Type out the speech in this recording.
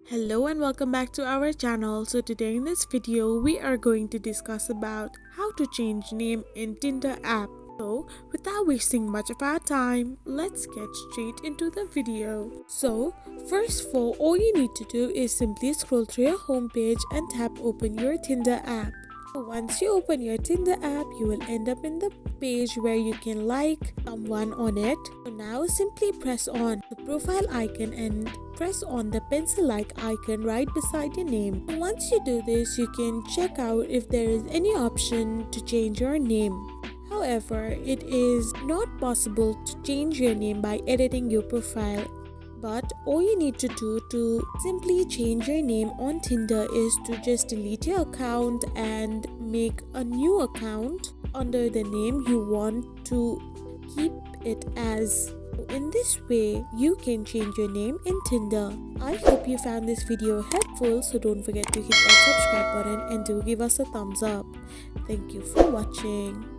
Hello and welcome back to our channel. So today in this video we are going to discuss about how to change name in Tinder app. So without wasting much of our time, let's get straight into the video. So first of all you need to do is simply scroll through your homepage and tap open your Tinder app. Once you open your Tinder app, you will end up in the page where you can like someone on it. So now simply press on the profile icon and press on the pencil like icon right beside your name. Once you do this, you can check out if there is any option to change your name. However, it is not possible to change your name by editing your profile. But all you need to do to simply change your name on Tinder is to just delete your account and make a new account under the name you want to keep it as. In this way, you can change your name in Tinder. I hope you found this video helpful, so don't forget to hit that subscribe button and do give us a thumbs up. Thank you for watching.